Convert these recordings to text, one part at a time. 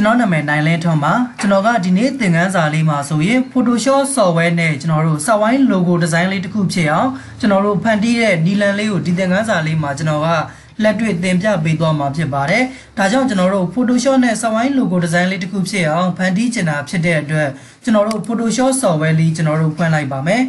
ကျွန်တော်နာမည်နိုင်လင်းထွန်းပါကျွန်တော်ကဒီနေ့သင်ခန်းစာလေးမှာဆိုရင် Photoshop software နဲ့ကျွန်တော်တို့စဝိုင်း logo design လေးတစ်ခုဖြစ်အောင်ကျွန်တော်တို့ဖန်တီးတဲ့နီလန်လေးကိုဒီသင်ခန်းစာလေးမှာကျွန်တော်ကလက်တွေ့သင်ပြပေးသွားမှာဖြစ်ပါတယ်ဒါကြောင့်ကျွန်တော်တို့ Photoshop နဲ့စဝိုင်း logo design လေးတစ်ခုဖြစ်အောင်ဖန်တီးချင်တာဖြစ်တဲ့အတွက်ကျွန်တော်တို့ Photoshop software လေးကျွန်တော်တို့ဖွင့်လိုက်ပါမယ်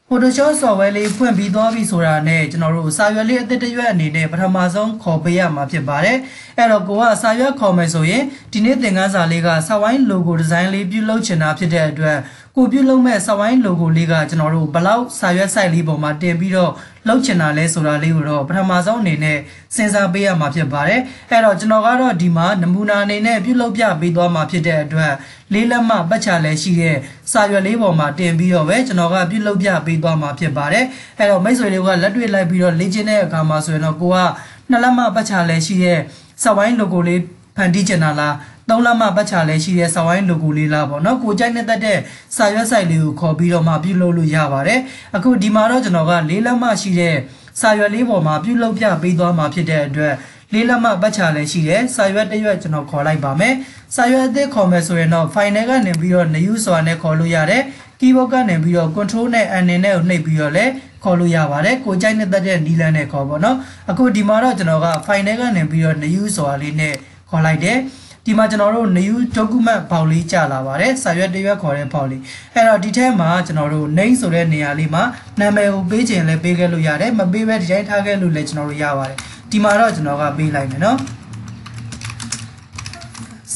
Photoshop software လေးဖွင့်ပြီးသွားပြီဆိုတာနဲ့ကျွန်တော်တို့စာရွက်လေးအသစ်တစ်ရွက်အနေနဲ့ပထမဆုံးခေါ်ပေးရမှာဖြစ်ပါတယ်အဲ့တော့ကိုကစာရွက်ခေါ်မယ်ဆိုရင်ဒီနေ့သင်ခန်းစာလေးကစဝိုင်း logo design လေးပြုလုပ်ချင်တာဖြစ်တဲ့အတွက်ကိုပြုလုပ်မဲ့စဝိုင်း logo လေးကကျွန်တော်တို့ဘလောက်စာရွက် site လေးပေါ်မှာတင်ပြီးတော့လုပ်ချင်တာလဲဆိုတာလေးကိုတော့ပထမဆုံးအနေနဲ့စဉ်းစားပေးရမှာဖြစ်ပါတယ်အဲ့တော့ကျွန်တော်ကတော့ဒီမှာနမူနာအနေနဲ့ပြုလုပ်ပြပေးသွားမှာဖြစ်တဲ့အတွက်လေးလက်မှပတ်ချလဲရှိတဲ့စာရွက်လေးပေါ်မှာတင်ပြီးတော့ပဲကျွန်တော်ကပြုလုပ်ပြပေးသွားမှာဖြစ်ပါတယ်အဲ့တော့မိတ်ဆွေတွေကလက်တွေ့လိုက်ပြီးတော့လေ့ကျင့်တဲ့အခါမှာဆိုရင်တော့ကိုကနှစ်လက်မှပတ်ချလဲရှိတဲ့စဝိုင်း logo လေးဖန်တီးချင်တာလားသုံးလမှပတ်ချလဲရှိတဲ့စဝိုင်း logo လေးလားပေါ့နော်ကိုကြိုက်နေတဲ့စာရွက် site လေးကိုခေါ်ပြီးတော့မှပြုလုပ်လို့ရပါတယ်အခုဒီမှာတော့ကျွန်တော်ကလေးလက်မှရှိတဲ့စာရွက်လေးပေါ်မှာပြုလုပ်ပြပေးသွားမှာဖြစ်တဲ့အတွက်လေးလက်မှပတ်ချလဲရှိတဲ့စာရွက်တစ်ရွက်ကျွန်တော်ခေါ်လိုက်ပါမယ်စာရွက်အသစ်ခေါ်မယ်ဆိုရင်တော့ file ကနေပြီးတော့ new ဆိုတာနဲ့ခေါ်လို့ရတယ် keyboard ကနေပြီးတော့ control နဲ့ n နဲ့ကိုနှိပ်ပြီးတော့လဲခေါ်လို့ရပါတယ်ကိုကြိုက်နေတဲ့နီလန်နဲ့ခေါ်ပေါ့နော်အခုဒီမှာတော့ကျွန်တော်က file ကနေပြီးတော့ new ဆိုတာလေးနဲ့ခေါ်လိုက်တယ်ဒီမှာကျွန်တော်တို့ new document ပေါက်လေးကြာလာပါတယ်စာရွက်တစ်ရွက်ခေါ်တဲ့ပေါက်လေးအဲ့တော့ဒီထဲမှာကျွန်တော်တို့ name ဆိုတဲ့နေရာလေးမှာနာမည်ကိုပေးခြင်းလဲပေးခဲ့လို့ရတယ်မပေးဘဲဒီတိုင်းထားခဲ့လို့လဲကျွန်တော်တို့ရပါတယ်ဒီမှာတော့ကျွန်တော်ကပေးလိုက်မယ်နော်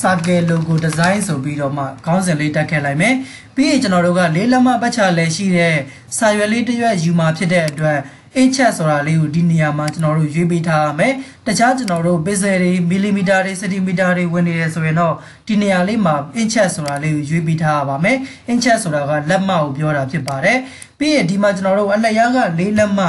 circle logo design ဆိုပြီးတော့မှခေါင်းစဉ်လေးတက်ခဲ့လိုက်မယ်ပြီးရင်ကျွန်တော်တို့ကလေးလက်မပတ်ချလဲရှိတဲ့စာရွက်လေးတစ်ရွက်ယူမှာဖြစ်တဲ့အတွက်inch ဆိုတာလေးကိုဒီနေရာမှာကျွန်တော်တို့ရွေးပေးထားရမယ်တခြားကျွန်တော်တို့ pixel တွေ millimeter တွေ centimeter တွေဝင်နေတယ်ဆိုရင်တော့ဒီနေရာလေးမှာ inch ဆိုတာလေးကိုရွေးပေးထားရပါမယ် inch ဆိုတာကလက်မကိုပြောတာဖြစ်ပါတယ်ပြီးရင်ဒီမှာကျွန်တော်တို့အလျားကလေးလက်မ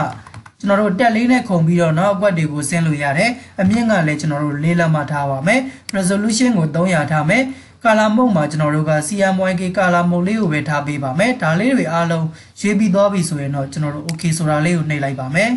ကျွန်တော်တို့တက်လေးနဲ့ခုံပြီးတော့နောက်အကွက်တွေကိုဆင်းလို့ရတယ်အမြင့်ကလည်းကျွန်တော်တို့လေးလက်မထားပါမယ် resolution ကို300ထားမယ်color mode မှာကျွန်တော်တို့က CMYK color mode လေးကိုပဲထားပေးပါမယ်ဒါလေးတွေအားလုံးရွေးပြီးသွားပြီဆိုရင်တော့ကျွန်တော်တို့ okay ဆိုတာလေးကိုနှိပ်လိုက်ပါမယ်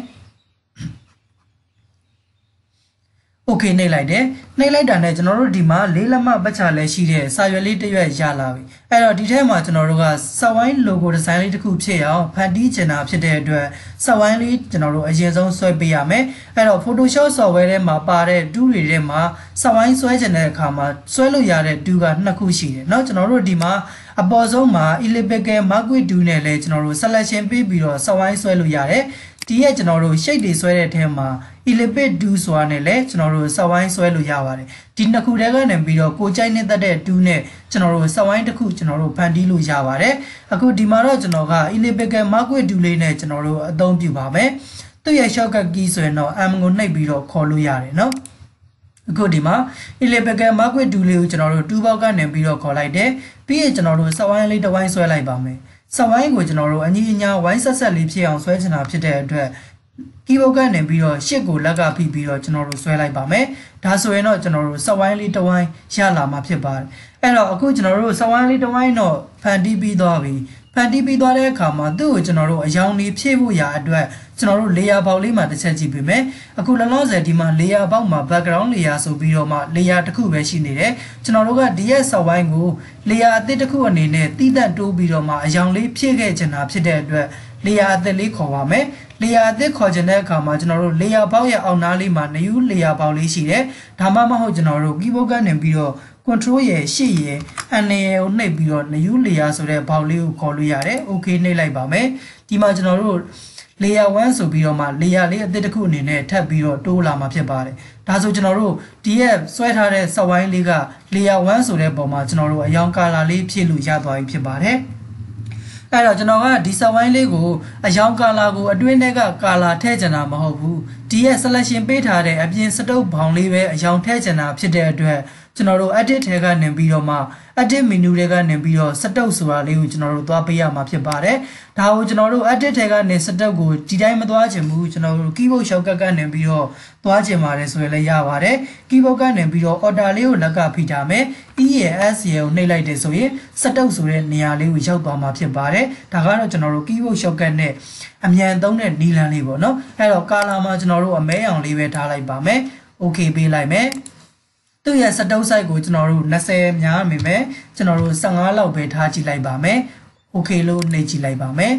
okay နှိပ်လိုက်တယ်နှိပ်လိုက်တာနဲ့ကျွန်တော်တို့ဒီမှာလေးလက်မပတ်ချလဲရှိတဲ့စာရွက်လေးတစ်ရွက်ရလာပြီအဲ့တော့ဒီထဲမှာကျွန်တော်တို့ကစဝိုင်း logo design လေးတစ်ခုဖြစ်အောင်ဖန်တီးချင်တာဖြစ်တဲ့အတွက်စဝိုင်းလေးကျွန်တော်တို့အရင်ဆုံးဆွဲပေးရမယ်အဲ့တော့ Photoshop software ထဲမှာပါတဲ့ tool တွေထဲမှာစဝိုင်းဆွဲချင်တဲ့အခါမှာဆွဲလို့ရတဲ့ tool က2ခုရှိတယ်เนาะကျွန်တော်တို့ဒီမှာအပေါ်ဆုံးမှာ elliptical marquee tool နဲ့လည်းကျွန်တော်တို့ selection ပေးပြီးတော့စဝိုင်းဆွဲလို့ရတယ်ဒီရဲ့ကျွန်တော်တို့ shape တွေဆွဲတဲ့အထဲမှာ elliptic tool ဆိုတာနဲ့လည်းကျွန်တော်တို့စဝိုင်းဆွဲလို့ရပါတယ်ဒီနှစ်ခုတည်းကနေပြီးတော့ကိုကြိုက်နေတဲ့ tool နဲ့ကျွန်တော်တို့စဝိုင်းတစ်ခုကျွန်တော်တို့ဖန်တီးလို့ရပါတယ်အခုဒီမှာတော့ကျွန်တော်က elliptical marquee tool လေးနဲ့ကျွန်တော်တို့အသုံးပြုပါမယ်သူ့ရဲ့ shortcut key ဆိုရင်တော့ M ကိုနှိပ်ပြီးတော့ခေါ်လို့ရတယ်เนาะအခုဒီမှာ elliptical marquee tool လေးကိုကျွန်တော်တို့ toolbox ကနေပြီးတော့ခေါ်လိုက်တယ်ပြီးရင်ကျွန်တော်တို့စဝိုင်းလေးတစ်ဝိုင်းဆွဲလိုက်ပါမယ်စဝိုင်းကိုကျွန်တော်တို့အညီအညာဝိုင်းဆက်ဆက်လေးဖြစ်အောင်ဆွဲချင်တာဖြစ်တဲ့အတွက် keyboard ကနေပြီးတော့ရှစ်ကိုလက်ကဖိပြီးတော့ကျွန်တော်တို့ဆွဲလိုက်ပါမယ်ဒါဆိုရင်တော့ကျွန်တော်တို့စဝိုင်းလေးတစ်ဝိုင်းရလာမှာဖြစ်ပါတယ်အဲ့တော့အခုကျွန်တော်တို့စဝိုင်းလေးတစ်ဝိုင်းတော့ဖန်တီးပြီးသွားပြီဖန်တီးပြီးသွားတဲ့အခါမှာသူ့ကိုကျွန်တော်တို့အယောင်လေးဖြည့်ဖို့ရာအတွက်ကျွန်တော်တို့ layer ပေါက်လေးမှာတစ်ချက်ကြည့်ပေးမယ်အခုလောလောဆယ်ဒီမှာ layer ပေါက်မှာ background layer ဆိုပြီးတော့မှ layer တစ်ခုပဲရှိနေတယ်ကျွန်တော်တို့ကဒီရဲ့စဝိုင်းကို layer အသစ်တစ်ခုအနေနဲ့တီးသန့်တိုးပြီးတော့မှအယောင်လေးဖြည့်ခဲ့ချင်တာဖြစ်တဲ့အတွက် layer အသစ်လေးခေါ်ပါမယ် layer အသစ်ခေါ်ချင်တဲ့အခါမှာကျွန်တော်တို့ layer ပေါက်ရဲ့အောက်နားလေးမှာ new layer ပေါက်လေးရှိတယ်ဒါမှမဟုတ်ကျွန်တော်တို့ keyboard ကနေပြီးတော့ control ရဲ့ရှေ့ရဲ့ n ရဲ့ကိုနှိပ်ပြီးတော့ new layer ဆိုတဲ့ဘောက်လေးကိုခေါ်လို့ရတယ် okay နှိပ်လိုက်ပါမယ်ဒီမှာကျွန်တော်တို့ layer 1ဆိုပြီးတော့မှ layer လေးအသစ်တစ်ခုအနေနဲ့ထပ်ပြီးတော့တိုးလာမှာဖြစ်ပါတယ်ဒါဆိုကျွန်တော်တို့ဒီရဲ့ဆွဲထားတဲ့စဝိုင်းလေးက layer 1ဆိုတဲ့ပုံမှာကျွန်တော်တို့အရောင် color လေးဖြည့်လို့ရသွားပြီဖြစ်ပါတယ်အဲ့တော့ကျွန်တော်ကဒီစဝိုင်းလေးကိုအယောင် color ကိုအတွင်းထဲက color ထည့်ချင်တာမဟုတ်ဘူးဒီရဲ့ selection ပေးထားတဲ့အပြင်စတုပ်ဘောင်လေးပဲအယောင်ထည့်ချင်တာဖြစ်တဲ့အတွက်ကျွန်တော်တို့ edit ထဲကနေပြီးတော့မှ edit menu တွေကနေပြီးတော့စတုပ်ဆိုတာလေးကိုကျွန်တော်တို့သွားပေးရမှာဖြစ်ပါတယ်ဒါကိုကျွန်တော်တို့ edit ထဲကနေစတုပ်ကိုဒီတိုင်းမသွားချင်ဘူးကျွန်တော်တို့ keyboard shortcut ကနေပြီးတော့သွားချင်ပါတယ်ဆိုရင်လည်းရပါတယ် keyboard ကနေပြီးတော့ order လေးကိုလက်ကဖိထားမယ် E ရဲ့ S ရဲ့ကိုနှိပ်လိုက်တယ်ဆိုရင်စတုပ်ဆိုတဲ့နေရာလေးကိုရောက်သွားမှာဖြစ်ပါတယ်ဒါကတော့ကျွန်တော်တို့ keyboard shortcut နဲ့အမြန်သုံးတဲ့နီလန်လေးပေါ့နော်အဲ့တော့ color မှာကျွန်တော်တို့အမဲရောင်လေးပဲထားလိုက်ပါမယ် okay ပေးလိုက်မယ် သူ့ရဲ့စတုပ်ဆိုင်ကိုကျွန်တော်တို့20များမိမယ်ကျွန်တော်တို့15လောက်ပဲထားကြည့်လိုက်ပါမယ် okay လို့နှိပ်ကြည့်လိုက်ပါမယ်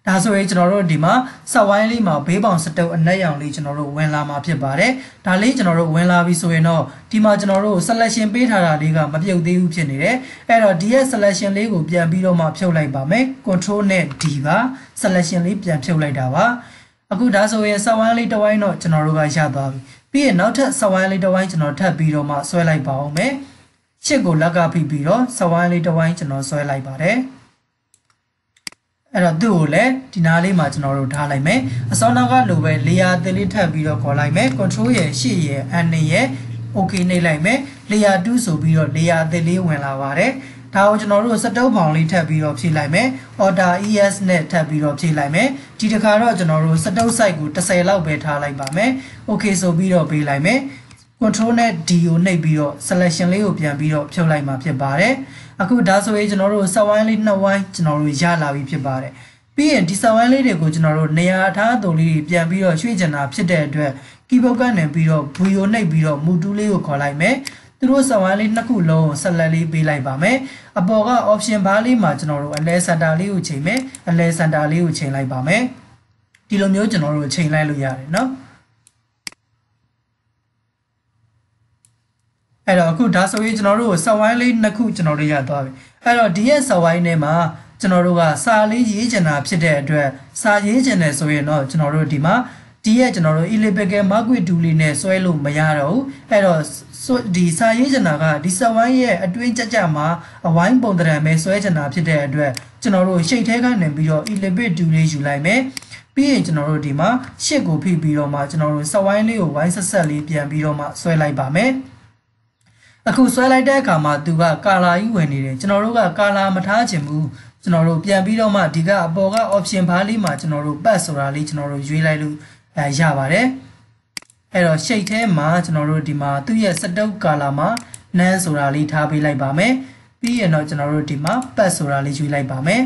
ဒါဆိုရင်ကျွန်တော်တို့ဒီမှာစက်ဝိုင်းလေးမှာဘေးပေါင်စတုပ်အနက်ရောင်လေးကျွန်တော်တို့ဝင်လာမှာဖြစ်ပါတယ်ဒါလေးကျွန်တော်တို့ဝင်လာပြီဆိုရင်တော့ဒီမှာကျွန်တော်တို့ selection ပေးထားတာလေးကမပြုတ်သေးဘူးဖြစ်နေတယ်အဲ့တော့ဒီရဲ့ selection လေးကိုပြန်ပြီးတော့မှဖြုတ်လိုက်ပါမယ် control နဲ့ D ပါ selection လေးပြန်ဖြုတ်လိုက်တာပါအခုဒါဆိုရင်စက်ဝိုင်းလေးတစ်ဝိုင်းတော့ကျွန်တော်တို့ကရသွားပြီပြီးရင်နောက်ထပ်စက်ဝိုင်းလေးတစ်ဝိုင်းကျွန်တော်ထပ်ပြီးတော့မှဆွဲလိုက်ပါအောင်မယ်ရှစ်ကိုလက်ကဖိပြီးတော့စက်ဝိုင်းလေးတစ်ဝိုင်းကျွန်တော်ဆွဲလိုက်ပါတယ်အဲ့တော့သူ့ကိုလည်းဒီနားလေးမှာကျွန်တော်တို့ထားလိုက်မယ်အစောနောက်ကလိုပဲ layer အသစ်လေးထပ်ပြီးတော့ခေါ်လိုက်မယ် control ရဲ့ရှစ်ရဲ့ N ရဲ့ okay နှိပ်လိုက်မယ် layer 2ဆိုပြီးတော့ layer အသစ်လေးဝင်လာပါတယ်ဒါကိုကျွန်တော်တို့စတုပ်ဖောင်လေးထပ်ပြီးတော့ဖြည့်လိုက်မယ် order es နဲ့ထပ်ပြီးတော့ဖြည့်လိုက်မယ်ဒီတစ်ခါတော့ကျွန်တော်တို့စတုပ် site ကို10လောက်ပဲထားလိုက်ပါမယ် okay ဆိုပြီးတော့ပေးလိုက်မယ် control နဲ့ D ကိုနှိပ်ပြီးတော့ selection လေးကိုပြန်ပြီးတော့ဖြုတ်လိုက်မှာဖြစ်ပါတယ်အခုဒါဆိုရင်ကျွန်တော်တို့စက်ဝိုင်းလေးနှစ်ဝိုင်းကျွန်တော်တို့ရလာပြီဖြစ်ပါတယ်ပြီးရင်ဒီစက်ဝိုင်းလေးတွေကိုကျွန်တော်တို့နေရာထားအသွလေးတွေပြန်ပြီးတော့ရွှေ့ချင်တာဖြစ်တဲ့အတွက် keyboard ကနေပြီးတော့ V ကိုနှိပ်ပြီးတော့မူတူးလေးကိုခေါ်လိုက်မယ်သူတို့စက်ဝိုင်းလေးနှစ်ခုလုံးကိုဆက်လက်လေးပေးလိုက်ပါမယ်အပေါ်က option bar လေးမှာကျွန်တော်တို့အလဲ center လေးကိုချိန်မယ်အလဲ center လေးကိုချိန်လိုက်ပါမယ်ဒီလိုမျိုးကျွန်တော်တို့ချိန်လိုက်လို့ရတယ်เนาะအဲ့တော့အခုဒါဆိုရင်ကျွန်တော်တို့စက်ဝိုင်းလေးနှစ်ခုကျွန်တော်တို့ရသွားပြီအဲ့တော့ဒီရဲ့စက်ဝိုင်းထဲမှာကျွန်တော်တို့ကစာလေးရေးချင်တာဖြစ်တဲ့အတွက်စာရေးချင်တယ်ဆိုရင်တော့ကျွန်တော်တို့ဒီမှာဒီရဲ့ကျွန်တော်တို့ elliptical marquee tool လေးနဲ့ဆွဲလို့မရတော့ဘူးအဲ့တော့ဒီစာရေးချင်တာကဒီစက်ဝိုင်းရဲ့အတွင်းကြမှာအဝိုင်းပုံသဏ္ဍာန်ပဲဆွဲချင်တာဖြစ်တဲ့အတွက်ကျွန်တော်တို့ရှိတ်ထဲကနေပြီးတော့ elliptical tool လေးယူလိုက်မယ်ပြီးရင်ကျွန်တော်တို့ဒီမှာရှစ်ကိုဖိပြီးတော့မှကျွန်တော်တို့စက်ဝိုင်းလေးကိုဝိုင်းဆက်ဆက်လေးပြန်ပြီးတော့မှဆွဲလိုက်ပါမယ်အခုဆွဲလိုက်တဲ့အခါမှာသူကကာလာကြီးဝင်နေတယ်ကျွန်တော်တို့ကကာလာမထားချင်ဘူးကျွန်တော်တို့ပြန်ပြီးတော့မှဒီကအပေါ်က option bar လေးမှာကျွန်တော်တို့ပတ်ဆိုတာလေးကျွန်တော်တို့ရွေးလိုက်လို့ရပါတယ်အဲ့တော့ shade ထဲမှာကျွန်တော်တို့ဒီမှာသူ့ရဲ့စတုပ်ကာလာမှာ none ဆိုတာလေးထားပေးလိုက်ပါမယ်ပြီးရင်တော့ကျွန်တော်တို့ဒီမှာပတ်ဆိုတာလေးရွေးလိုက်ပါမယ်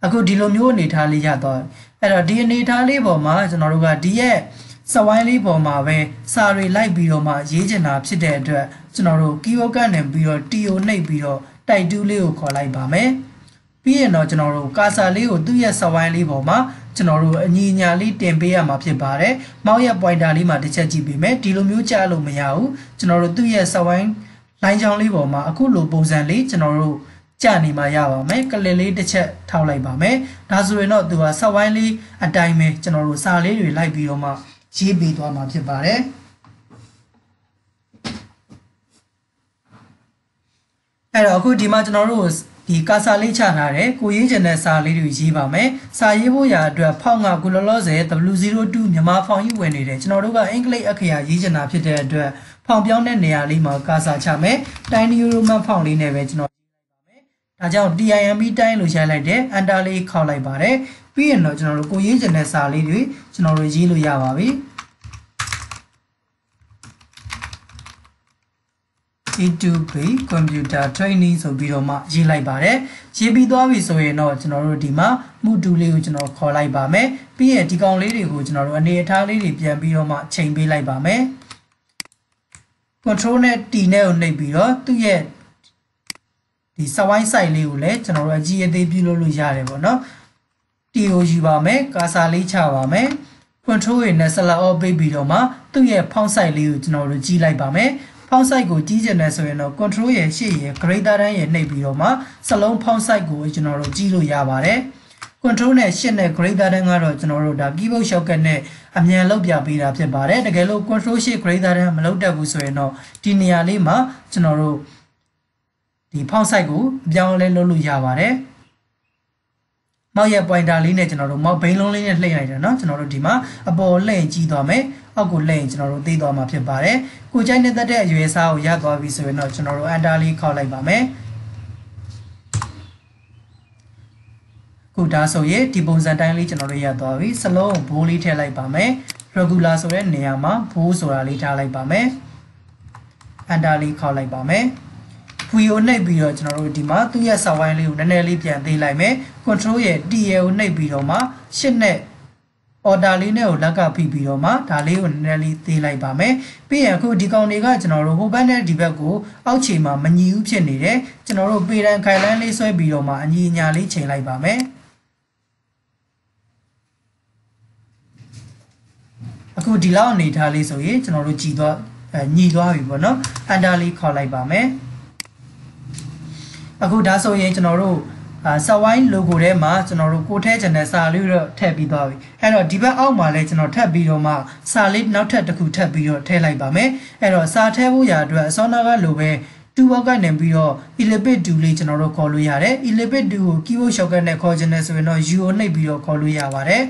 အခုဒီလိုမျိုးအနေထားလေးရသွားအဲ့တော့ဒီအနေထားလေးပေါ်မှာကျွန်တော်တို့ကဒီရဲ့စဝိုင်းလေးပေါ်မှာပဲစာတွေလိုက်ပြီးတော့မှရေးချင်တာဖြစ်တဲ့အတွက်ကျွန်တော်တို့ keyword ကနေပြီးတော့ T ကိုနှိပ်ပြီးတော့ type 2လေးကိုခေါ်လိုက်ပါမယ်ပြီးရင်တော့ကျွန်တော်တို့ကာဆာလေးကိုသူ့ရဲ့စဝိုင်းလေးပေါ်မှာကျွန်တော်တို့အညီညာလေးတင်ပေးရမှာဖြစ်ပါတယ်မောက်ရဲ့ pointer လေးမှာတစ်ချက်ကြည့်ပေးမယ်ဒီလိုမျိုးကြားလို့မရဘူးကျွန်တော်တို့သူ့ရဲ့စဝိုင်းလိုင်းချောင်းလေးပေါ်မှာအခုလိုပုံစံလေးကျွန်တော်တို့ကြာနေမှာရပါမယ်ကလစ်လေးတစ်ချက်ထောက်လိုက်ပါမယ်ဒါဆိုရင်တော့သူကစဝိုင်းလေးအတိုင်းပဲကျွန်တော်တို့စာလေးတွေလိုက်ပြီးတော့မှရေးပေးသွားမှာဖြစ်ပါတယ်အဲ့တော့အခုဒီမှာကျွန်တော်တို့ဒီကာဆာလေးချထားတယ်ကိုရေးချင်တဲ့စာလေးတွေရေးပါမယ်စာရေးဖို့ရာအတွက်ဖောင်းကကုလောလောဆယ် W02 မြန်မာဖောင်းကြီးဝင်နေတယ်ကျွန်တော်တို့ကအင်္ဂလိပ်အခရာရေးချင်တာဖြစ်တဲ့အတွက်ဖောင်းပြောင်းတဲ့နေရာလေးမှာကာဆာချမယ်တိုင်းနီရိုမန်ဖောင်းလေးနဲ့ပဲကျွန်တော်ရေးလိုက်ပါမယ်ဒါကြောင့် TIMB တိုင်းလို့ရိုက်လိုက်တယ် Enter လေးခေါက်လိုက်ပါတယ်ပြီးရင်တော့ကျွန်တော်တို့ကိုရေးချင်တဲ့စာလေးတွေကျွန်တော်တို့ရေးလို့ရပါပြီE2B computer training ဆိုပြီးတော့မှရေးလိုက်ပါတယ်ရေးပြီးသွားပြီဆိုရင်တော့ကျွန်တော်တို့ဒီမှာမှုတူလေးကိုကျွန်တော်ခေါ်လိုက်ပါမယ်ပြီးရင်ဒီကောင်လေးတွေကိုကျွန်တော်တို့အနေအထားလေးတွေပြန်ပြီးတော့မှချိန်ပေးလိုက်ပါမယ် control နဲ့ T နဲ့ကိုနှိပ်ပြီးတော့သူ့ရဲ့ဒီစဝိုင်း site လေးကိုလည်းကျွန်တော်တို့အကြီးအသေးပြုလုပ်လို့ရတယ်ပေါ့နော် T ကိုယူပါမယ်ကာဆာလေးချပါမယ် control နဲ့ select all ပေးပြီးတော့မှသူ့ရဲ့ font size လေးကိုကျွန်တော်တို့ကြီးလိုက်ပါမယ်font size ကိုကြီးချင်တယ်ဆိုရင်တော့ control ရဲ့ရှေ့ရဲ့ greater than ရဲ့နှိပ်ပြီးတော့မှစလုံး font size ကိုကျွန်တော်တို့ကြီးလို့ရပါတယ် control နဲ့ရှေ့နဲ့ greater than ကတော့ကျွန်တော်တို့ဒါ keyboard shortcut နဲ့အမြန်လုပ်ပြပေးတာဖြစ်ပါတယ်တကယ်လို့ control ရှေ့ greater than မလုပ်တတ်ဘူးဆိုရင်တော့ဒီနေရာလေးမှာကျွန်တော်တို့ဒီ font size ကိုအပြောင်းလဲလုပ်လို့ရပါတယ်မောက်ရဲ့ pointer လေးနဲ့ကျွန်တော်တို့မောက်ဘိန်းလုံးလေးနဲ့လှည့်လိုက်တယ်เนาะကျွန်တော်တို့ဒီမှာအပေါ်လှည့်ကြီးသွားမယ်အောက်ကိုလှည့်ရင်ကျွန်တော်တို့သိသွားမှာဖြစ်ပါတယ်ကိုကြိုက်နေတဲ့အရွယ်အစားကိုရသွားပြီဆိုရင်တော့ကျွန်တော်တို့ enter လေးခေါက်လိုက်ပါမယ်ခုဒါဆိုရင်ဒီပုံစံတိုင်းလေးကျွန်တော်တို့ရသွားပြီစလုံးဘိုးလေးထည့်လိုက်ပါမယ် regular ဆိုတဲ့နေရာမှာဘိုးဆိုတာလေးထားလိုက်ပါမယ် enter လေးခေါက်လိုက်ပါမယ်V ကိုနှိပ်ပြီးတော့ကျွန်တော်တို့ဒီမှာသူ့ရဲ့စာဝိုင်းလေးကိုနည်းနည်းလေးပြန်သေးလိုက်မယ် control ရဲ့ T ကိုနှိပ်ပြီးတော့မှရှစ်နဲ့ order လေးနဲ့ကိုလက်ကဖိပြီးတော့မှဒါလေးကိုနည်းနည်းလေးသေးလိုက်ပါမယ်ပြီးရင်အခုဒီကောင်တွေကကျွန်တော်တို့ဟိုဘက်နဲ့ဒီဘက်ကိုအောက်ခြေမှာမညီဘူးဖြစ်နေတယ်ကျွန်တော်တို့ပေတံခိုင်လန်းလေးဆွဲပြီးတော့မှအညီအညာလေးချိန်လိုက်ပါမယ်အခုဒီလောက်အနေထားလေးဆိုရင်ကျွန်တော်တို့ညီသွားပြီပေါ့နော်အန်တာလေးခေါ်လိုက်ပါမယ်အခုဒါဆိုရင်ကျွန်တော်တို့စဝိုင်း logo ထဲမှာကျွန်တော်တို့ကိုထဲချင်တဲ့စာလေးတော့ထည့်ပြီးသွားပြီအဲ့တော့ဒီဘက်အောက်မှာလည်းကျွန်တော်ထပ်ပြီးတော့မှစာလေးနောက်ထပ်တစ်ခုထပ်ပြီးတော့ထည့်လိုက်ပါမယ်အဲ့တော့စာထည့်ဖို့ရာအတွက်အစောနာကလိုပဲ2 ဘောက်ကနေပြီးတော့ ellipse 2လေးကျွန်တော်တို့ခေါ်လို့ရတယ် ellipse 2ကို keyboard shortcut နဲ့ခေါ်ချင်တယ်ဆိုရင်တော့ U ကိုနှိပ်ပြီးတော့ခေါ်လို့ရပါတယ်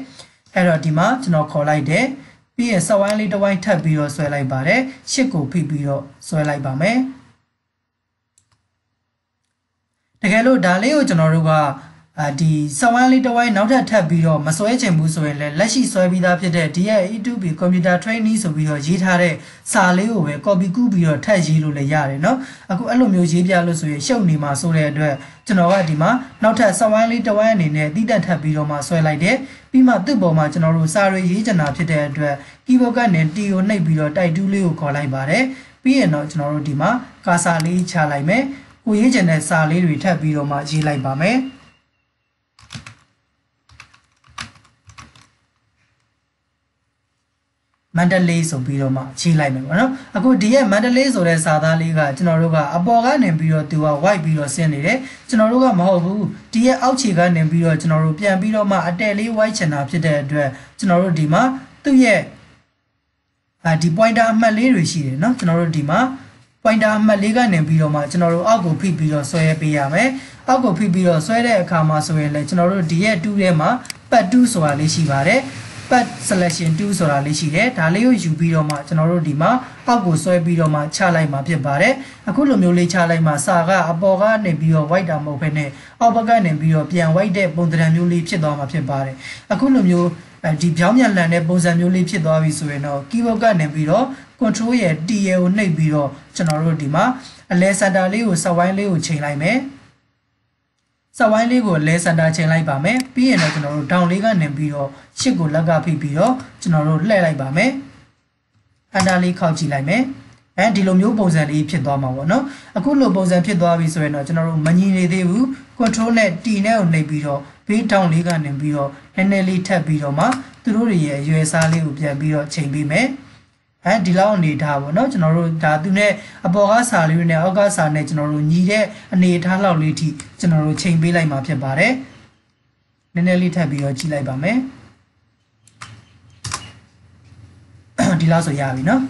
အဲ့တော့ဒီမှာကျွန်တော်ခေါ်လိုက်တယ်ပြီးရင်စဝိုင်းလေးတစ်ဝိုင်းထပ်ပြီးတော့ဆွဲလိုက်ပါတယ်ရှစ်ကိုဖိပြီးတော့ဆွဲလိုက်ပါမယ်တကယ်လို့ဒါလေးကိုကျွန်တော်တို့ကဒီစဝိုင်းလေးတစ်ဝိုင်းနောက်ထပ်ပြီးတော့မဆွဲချင်ဘူးဆိုရင်လည်းလက်ရှိဆွဲပြီးသားဖြစ်တဲ့ဒီရဲ့ E2B computer training ဆိုပြီးတော့ရေးထားတဲ့စာလေးကိုပဲ copy ကူးပြီးတော့ထပ်ရေးလို့လည်းရတယ်เนาะအခုအဲ့လိုမျိုးရေးပြလို့ဆိုရင်ရှုပ်နေမှာဆိုတဲ့အတွက်ကျွန်တော်ကဒီမှာနောက်ထပ်စဝိုင်းလေးတစ်ဝိုင်းအနေနဲ့တိတက်ထပ်ပြီးတော့မှဆွဲလိုက်တယ်ပြီးမှသူ့ပေါ်မှာကျွန်တော်တို့စာရေးရေးချင်တာဖြစ်တဲ့အတွက် keyboard ကနေ T ကိုနှိပ်ပြီးတော့တိုက်တူးလေးကိုခေါ်လိုက်ပါတယ်ပြီးရင်တော့ကျွန်တော်တို့ဒီမှာကာစာလေးချလိုက်မယ်ကိုရေးချင်တဲ့စာလေးတွေထပ်ပြီးတော့မှရေးလိုက်ပါမယ်မန္တလေးဆိုပြီးတော့မှရေးလိုက်မယ်ပေါ့နော်အခုဒီရဲ့မန္တလေးဆိုတဲ့စာသားလေးကကျွန်တော်တို့ကအပေါ်ကနေပြီးတော့သူက white ပြီးတော့ဆင်းနေတယ်ကျွန်တော်တို့ကမဟုတ်ဘူးဒီရဲ့အောက်ခြေကနေပြီးတော့ကျွန်တော်တို့ပြန်ပြီးတော့မှအတဲလေး white ချင်တာဖြစ်တဲ့အတွက်ကျွန်တော်တို့ဒီမှာသူ့ရဲ့ဒီ pointer အမှတ်လေးတွေရှိတယ်เนาะကျွန်တော်တို့ဒီမှာ pointer အမှတ်လေးကနေပြီးတော့မှကျွန်တော်တို့အောက်ကိုဖိပြီးတော့ဆွဲပေးရမယ်အောက်ကိုဖိပြီးတော့ဆွဲတဲ့အခါမှာဆိုရင်လည်းကျွန်တော်တို့ဒီရဲ့2ထဲမှာ pad 2ဆိုတာလေးရှိပါတယ်pad selection 2ဆိုတာလေးရှိတယ်ဒါလေးကိုယူပြီးတော့မှကျွန်တော်တို့ဒီမှာအောက်ကိုဆွဲပြီးတော့မှချလိုက်မှာဖြစ်ပါတယ်အခုလိုမျိုးလေးချလိုက်မှာစာကအပေါ်ကနေပြီးတော့ white တာမဟုတ်ဘဲနဲ့အောက်ဘက်ကနေပြီးတော့ပြန် white တဲ့ပုံစံမျိုးလေးဖြစ်သွားမှာဖြစ်ပါတယ်အခုလိုမျိုးဒီပြောင်းပြန်လှန်တဲ့ပုံစံမျိုးလေးဖြစ်သွားပြီဆိုရင်တော့ keyboard ကနေပြီးတော့ control ရဲ့ T ရဲ့ကိုနှိပ်ပြီးတော့ကျွန်တော်တို့ဒီမှာအလဲစင်တာလေးကိုစဝိုင်းလေးကိုချိန်လိုက်မယ်စဝိုင်းလေးကိုလဲစင်တာချိန်လိုက်ပါမယ်ပြီးရင်တော့ကျွန်တော်တို့ down လေးကနေပြီးတော့ရှစ်ကိုလက်ကဖိပြီးတော့ကျွန်တော်တို့လှည့်လိုက်ပါမယ်အန်တာလေးခောက်ကြည့်လိုက်မယ်ဒီလိုမျိုးပုံစံလေးဖြစ်သွားမှာပေါ့နော်အခုလိုပုံစံဖြစ်သွားပြီဆိုရင်တော့ကျွန်တော်တို့မညီနေသေးဘူး control နဲ့ T နဲ့ကိုနှိပ်ပြီးတော့ဘေး down လေးကနေပြီးတော့နည်းနည်းလေးထပ်ပြီးတော့မှသူတို့တွေရဲ့ရွယ်စားလေးကိုပြန်ပြီးတော့ချိန်ပေးမယ်ဒီလောက်အနေထားပေါ့နော်ကျွန်တော်တို့ဒါသူနဲ့အပေါ်ကစာလေးတွေနဲ့အောက်ကစာနဲ့ကျွန်တော်တို့ညီတဲ့အနေထားလောက်လေးထိကျွန်တော်တို့ချိန်ပေးလိုက်မှာဖြစ်ပါတယ်နည်းနည်းလေးထပ်ပြီးတော့ကြည့်လိုက်ပါမယ်ဒီလောက်ဆိုရပြီနော်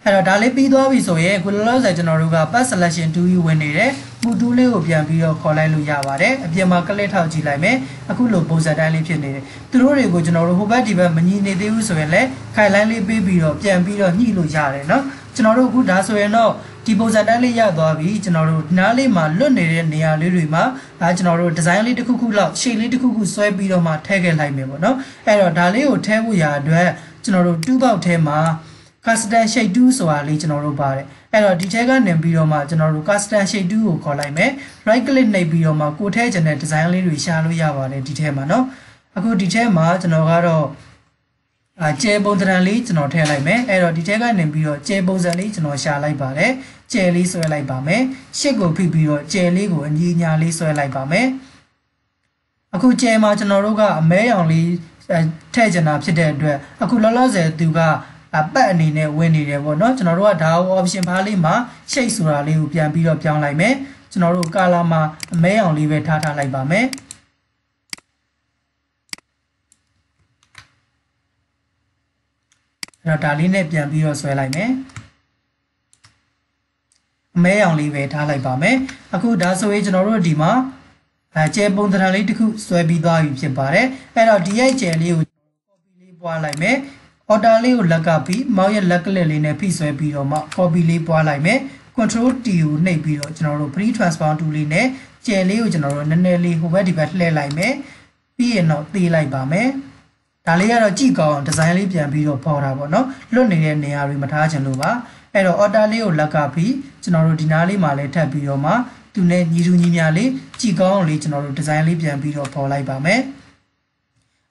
အဲ့တော့ဒါလေးပြီးသွားပြီဆိုရင်ခုလောလောဆယ်ကျွန်တော်တို့က pad selection 2 ဝင်နေတယ်မူတူးလေးကိုပြန်ပြီးတော့ခေါ်လိုက်လို့ရပါတယ်အပြင်မှာကလစ်ထောက်ကြည့်လိုက်မယ်အခုလိုပုံစံတိုင်းလေးဖြစ်နေတယ်သူတို့တွေကိုကျွန်တော်တို့ဟိုဘက်ဒီဘက်မညီနေသေးဘူးဆိုရင်လည်းခိုင်လိုင်းလေးပေးပြီးတော့ပြန်ပြီးတော့ညှိလို့ရတယ်เนาะကျွန်တော်တို့အခုဒါဆိုရင်တော့ဒီပုံစံတိုင်းလေးရသွားပြီကျွန်တော်တို့ဒီနားလေးမှာလွတ်နေတဲ့နေရာလေးတွေမှာဒါကျွန်တော်တို့ဒီဇိုင်းလေးတစ်ခုခုလောက်ရှေ့လေးတစ်ခုခုဆွဲပြီးတော့မှထည့်ခဲ့လိုက်မယ်ပေါ့နော်အဲ့တော့ဒါလေးကိုထည့်ဖို့ရာအတွက်ကျွန်တော်တို့2ပေါက်ထဲမှာcustom shape 2ဆိုတာလေးကျွန်တော်တို့ပါတယ်အဲ့တော့ဒီထဲကနေပြီးတော့မှကျွန်တော်တို့ custom shape 2ကိုခေါ်လိုက်မယ် right click နှိပ်ပြီးတော့မှကိုထဲကျန်တဲ့ design လေးတွေရှာလို့ရပါတယ်ဒီထဲမှာเนาะအခုဒီထဲမှာကျွန်တော်ကတော့ကျဲပုံစံလေးကျွန်တော်ထည့်လိုက်မယ်အဲ့တော့ဒီထဲကနေပြီးတော့ကျဲပုံစံလေးကျွန်တော်ရှာလိုက်ပါတယ်ကျဲလေးဆွဲလိုက်ပါမယ်ရှစ်ကိုဖိပြီးတော့ကျဲလေးကိုအညီညာလေးဆွဲလိုက်ပါမယ်အခုကျဲမှာကျွန်တော်တို့ကအမဲရောင်လေးထည့်ချင်တာဖြစ်တဲ့အတွက်အခုလောလောဆယ်သူကပတ်အနေနဲ့ဝင်နေတယ်ပေါ့เนาะကျွန်တော်တို့ကဒါကို option bar လေးမှာ shape ဆိုတာလေးကိုပြန်ပြီးတော့ပြောင်းလိုက်မယ်ကျွန်တော်တို့ color မှာအမဲအောင်လေးပဲထားလိုက်ပါမယ်အဲ့တော့ဒါလေးနဲ့ပြန်ပြီးတော့ဆွဲလိုက်မယ်အမဲအောင်လေးပဲထားလိုက်ပါမယ်အခုဒါဆိုရင်ကျွန်တော်တို့ဒီမှာကျဲပုံသဏ္ဍာန်လေးတစ်ခုဆွဲပြီးသွားပြီဖြစ်ပါတယ်အဲ့တော့ဒီရဲ့ကျဲလေးကို copy လေးပွားလိုက်မယ်order လေးကိုလက်ကပြီးမောင်းရဲ့လက်ကလစ်လေးနဲ့ဖိဆွဲပြီးတော့မှ copy လေးပွားလိုက်မယ် control T ကိုနှိပ်ပြီးတော့ကျွန်တော်တို့ pre transform tool လေးနဲ့ကျယ်လေးကိုကျွန်တော်တို့နည်းနည်းလေးဟိုဘက်ဒီဘက်လှည့်လိုက်မယ်ပြီးရင်တော့သေးလိုက်ပါမယ်ဒါလေးကတော့ကြည့်ကောင်းဒီဇိုင်းလေးပြန်ပြီးတော့ပေါ်တာပေါ့နော်လွတ်နေတဲ့နေရာတွေမထားချင်လို့ပါအဲ့တော့ order လေးကိုလက်ကပြီးကျွန်တော်တို့ဒီနားလေးမှာလည်းထပ်ပြီးတော့မှသူနဲ့ညီတူညီမျှလေးကြည့်ကောင်းလေးကျွန်တော်တို့ဒီဇိုင်းလေးပြန်ပြီးတော့ပေါ်လိုက်ပါမယ်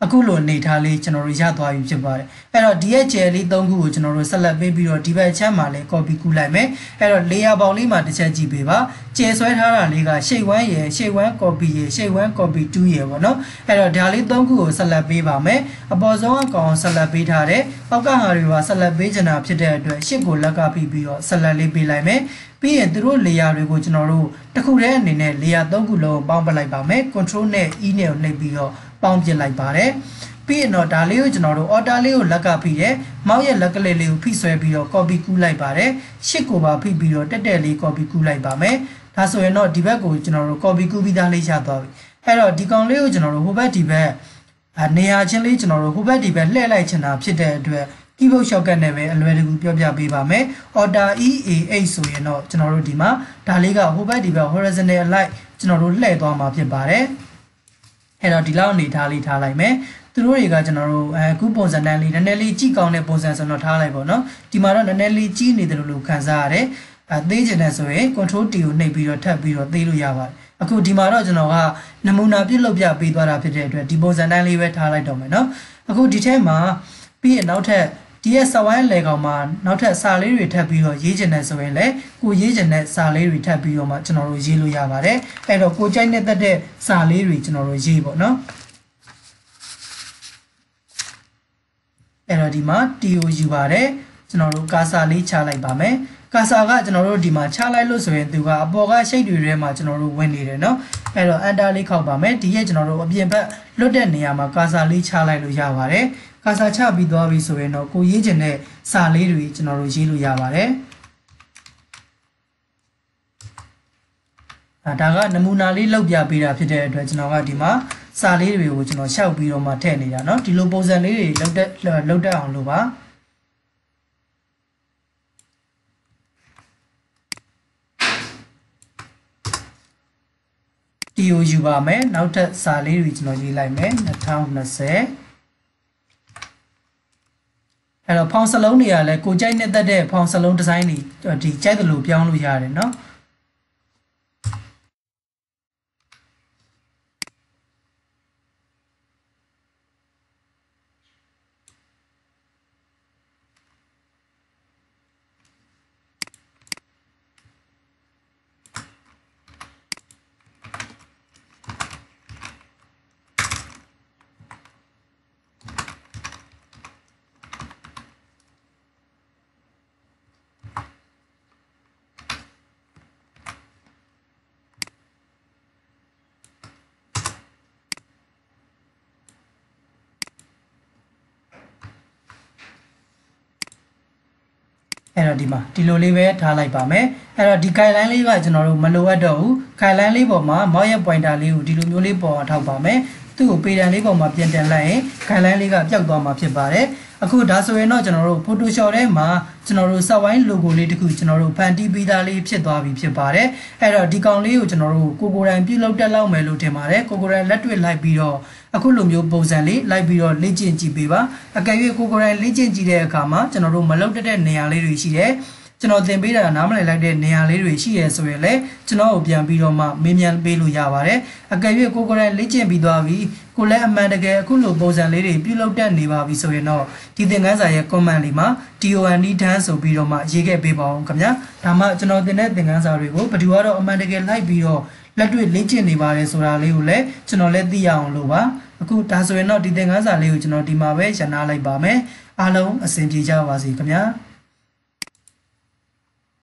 အခုလိုနေထားလေးကျွန်တော်တို့ရသွားပြီဖြစ်ပါတယ်အဲ့တော့ဒီရဲ့ gel လေး3ခုကိုကျွန်တော်တို့ဆက်လက်ပေးပြီးတော့ဒီဘက်ချမ်းမှာလည်း copy ကူးလိုက်မယ်အဲ့တော့ layer ပေါင်းလေးမှာတစ်ချက်ကြည့်ပေးပါ gel ဆွဲထားတာလေးက shade 1ရယ် shade 1 copy ရယ် shade 1 copy 2ရယ်ပေါ့နော်အဲ့တော့ဒါလေး3ခုကိုဆက်လက်ပေးပါမယ်အပေါ်ဆုံးအကောင်ဆက်လက်ပေးထားတယ်အောက်ကဟာတွေပါဆက်လက်ပေးချင်တာဖြစ်တဲ့အတွက်ရှစ်ကိုလက်ကဖိပြီးတော့ဆက်လက်လေးပေးလိုက်မယ်ပြီးရင်သူတို့ layer တွေကိုကျွန်တော်တို့တစ်ခုတည်းအနေနဲ့ layer 3ခုလုံးပေါင်းပလိုက်ပါမယ် control နဲ့ e နဲ့ကိုနှိပ်ပြီးတော့ပေါင်းပြလိုက်ပါတယ်ပြီးရင်တော့ဒါလေးကိုကျွန်တော်တို့ order လေးကိုလက်ကဖိတယ်မောက်ရဲ့လက်ကလေးလေးကိုဖိဆွဲပြီးတော့ copy ကူးလိုက်ပါတယ်ရှစ်ကိုပါဖိပြီးတော့တက်လေး copy ကူးလိုက်ပါမယ်ဒါဆိုရင်တော့ဒီဘက်ကိုကျွန်တော်တို့ copy ကူးပြီးသားလေးရသွားပြီအဲ့တော့ဒီကောင်လေးကိုကျွန်တော်တို့ဟိုဘက်ဒီဘက်နေရာချင်းလေးကျွန်တော်တို့ဟိုဘက်ဒီဘက်လှည့်လိုက်ချင်တာဖြစ်တဲ့အတွက် keyboard shortcut နဲ့ပဲအလွယ်တကူပြောပြပေးပါမယ် order EA8 ဆိုရင်တော့ကျွန်တော်တို့ဒီမှာဒါလေးကဟိုဘက်ဒီဘက် horizontal align ကျွန်တော်တို့လှည့်သွားမှာဖြစ်ပါတယ်အဲ့တော့ဒီလောက်အနေထားလေးထားလိုက်မယ်သူတို့တွေကကျွန်တော်တို့အခုပုံစံတန်းလေးနည်းနည်းလေးကြည့်ကောင်းတဲ့ပုံစံဆိုတော့ထားလိုက်ပေါ့နော်ဒီမှာတော့နည်းနည်းလေးကြီးနေတယ်လို့ခံစားရတယ်သေးချင်တယ်ဆိုရင် control T ကိုနှိပ်ပြီးတော့ထပ်ပြီးတော့သေးလို့ရပါတယ်အခုဒီမှာတော့ကျွန်တော်ကနမူနာပြုလုပ်ပြပေးသွားတာဖြစ်တဲ့အတွက်ဒီပုံစံတန်းလေးပဲထားလိုက်တော့မယ်နော်အခုဒီထဲမှာပြီးရင်နောက်ထပ်ဒီရဲ့စဝိုင်းလေကောင်မှာနောက်ထပ်စာလေးတွေထပ်ပြီးတော့ရေးချင်တယ်ဆိုရင်လည်းကိုရေးချင်တဲ့စာလေးတွေထပ်ပြီးတော့မှကျွန်တော်တို့ရေးလို့ရပါတယ်အဲ့တော့ကိုကြိုက်တဲ့စာလေးတွေကျွန်တော်တို့ရေးပေါ့နော်အဲ့တော့ဒီမှာ TO ယူပါတယ်ကျွန်တော်တို့ကာစာလေးချလိုက်ပါမယ်ကာစာကကျွန်တော်တို့ဒီမှာချလိုက်လို့ဆိုရင်သူကအပေါ်ကရှိတ်တွေထဲမှာကျွန်တော်တို့ဝင်နေတယ်เนาะအဲ့တော့ enter လေးခောက်ပါမယ်ဒီရဲ့ကျွန်တော်တို့အပြင်ဘက်လွတ်တဲ့နေရာမှာကာစာလေးချလိုက်လို့ရပါတယ်ကာစာချပြီးသွားပြီဆိုရင်တော့ကိုရေးချင်တဲ့စာလေးတွေကျွန်တော်တို့ရေးလို့ရပါတယ်ဒါကနမူနာလေးလောက်ပြပေးတာဖြစ်တဲ့အတွက်ကျွန်တော်ကဒီမှာစာလေးတွေကိုကျွန်တော်ရှောက်ပြီးတော့မှထည့်နေတာเนาะဒီလိုပုံစံလေးတွေလောက်တက်အောင်လို့ပါတီယိုယူပါမယ်နောက်ထပ်စာလေးတွေကျွန်တော်ရေးလိုက်မယ်2020အဲ့တော့ဖောင်စလုံးတွေကလည်းကိုကြိုက်တဲ့ဖောင်စလုံးဒီဇိုင်းတွေဒီကြိုက်တယ်လို့ပြောင်းလို့ရတယ်เนาะအဲ့တော့ဒီမှာဒီလိုလေးပဲထားလိုက်ပါမယ်အဲ့တော့ဒီ guideline လေးကကျွန်တော်တို့မလိုအပ်တော့ဘူး guideline လေးပေါ်မှာ mouse ရဲ့ pointer လေးကိုဒီလိုမျိုးလေးပေါ်အောင်ထောက်ပါမယ်သူ့ကိုပေတံလေးပေါ်မှာပြင်တင်လိုက်ရင် guideline လေးကပျောက်သွားမှာဖြစ်ပါတယ်အခုဒါဆိုရင်တော့ကျွန်တော်တို့ Photoshop ထဲမှာကျွန်တော်တို့စက်ဝိုင်း logo လေးတခုကျွန်တော်တို့ဖန်တီးပေးသားလေးဖြစ်သွားပြီဖြစ်ပါတယ်အဲ့တော့ဒီကောင်လေးကိုကျွန်တော်တို့ကိုယ်တိုင်ပြုလုပ်တက်လောက်မယ်လို့ထင်ပါတယ်ကိုယ်တိုင်လက်တွေ့လိုက်ပြီးတော့အခုလိုမျိုးပုံစံလေးလိုက်ပြီးတော့လေ့ကျင့်ကြည့်ပေးပါအကယ်၍ကိုယ်တိုင်လေ့ကျင့်ကြည့်တဲ့အခါမှာကျွန်တော်တို့မလုပ်တတ်တဲ့နေရာလေးတွေရှိတယ်ကျွန်တော်သင်ပေးတာနားမလည်လိုက်တဲ့နေရာလေးတွေရှိရဲဆိုရင်လည်းကျွန်တော်ကိုပြန်ပြီးတော့မှမေးမြန်းပေးလို့ရပါတယ်အကယ်၍ကိုယ်တိုင်လေ့ကျင့်ပြီးသွားပြီကိုလည်းအမှန်တကယ်အခုလိုပုံစံလေးတွေပြုလုပ်တတ်နေပါပြီဆိုရင်တော့ဒီသင်ခန်းစာရဲ့ comment လေးမှာ DOND dance ဆိုပြီးတော့မှရေးခဲ့ပေးပါအောင်ခင်ဗျာဒါမှကျွန်တော်သင်တဲ့သင်ခန်းစာတွေကိုဘယ်သူကတော့အမှန်တကယ်လိုက်ပြီးတော့လက်တွေ့လေ့ကျင့်နေပါတယ်ဆိုတာလေးကိုလည်းကျွန်တော်လည်းသိရအောင်လို့ပါအခုဒါဆိုရင်တော့ဒီသင်ခန်းစာလေးကိုကျွန်တော်ဒီမှာပဲရနာလိုက်ပါမယ်အားလုံးအဆင်ပြေကြပါစေခင်ဗျာ